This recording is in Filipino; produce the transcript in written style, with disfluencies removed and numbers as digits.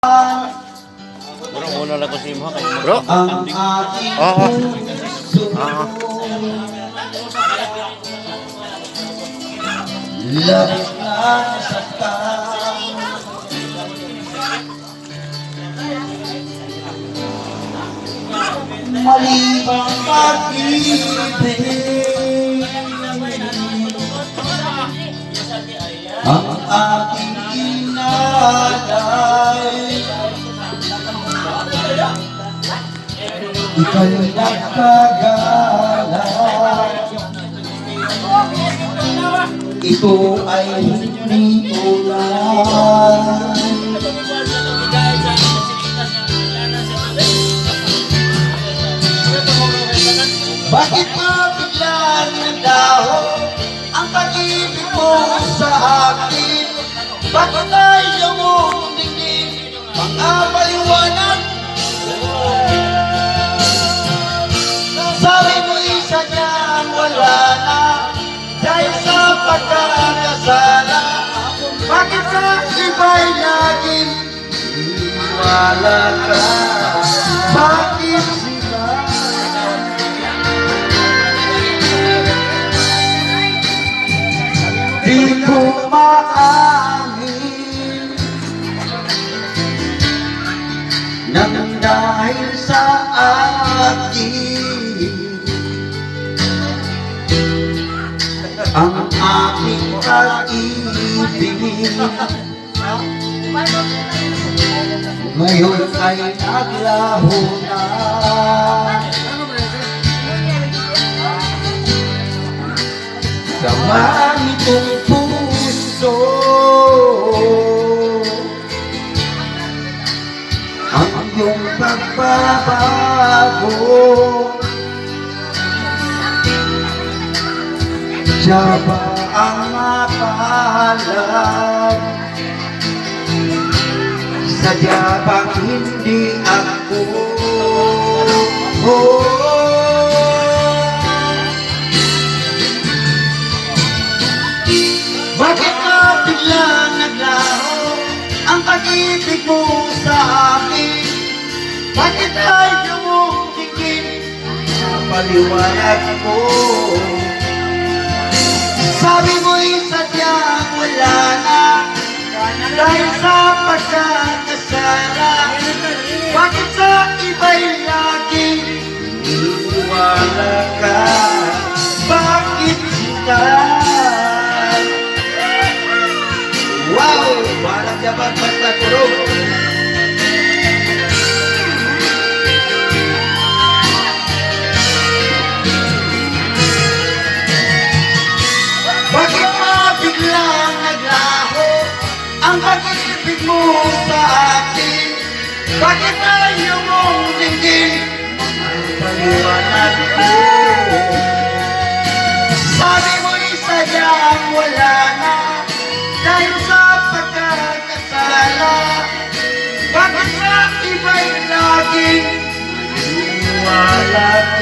Bro, muna lang ko si Imha kay Bro? Oo. Labis na nasaktan. Mali bang pag-ibig ang aking inalay? Ika'y nagkagalan. Ito ay hindi ulan. Bakit ba biglang naglaho ang pag-ibig mo sa akin? Bakit ayaw mo tingin mga paliwanag? Sabi mo isa niyang wala na dahil sa pagkakasala. Bakit sa iba'y laging wala ka? Bakit sila? Di ko maamin nang dahil sa akin ang aking pag-ibig ngayon ay naglaho na. Sama nitong puso ang iyong pagbabago. Siya ba ang makalam? Sadya bang hindi ako? Bakit ka biglang naglaho ang pag-ibig mo sa akin? Bakit ayaw mong tingin ang paliwanag ko? Sabi mo'y sadyang wala na dahil sa pagkakasala. Bakit sa iba'y laging iniwala ka? Bakit sila? Wow! Parang dapat basta kurong. Bakit ba biglang naglaho ang pag-ibig mo sa akin? Bakit ayaw mong tingin ang paliwanag ko? Sabi mo'y sadyang wala na dahil sa pagkakasala. Bakit sa iba'y laging wala ka?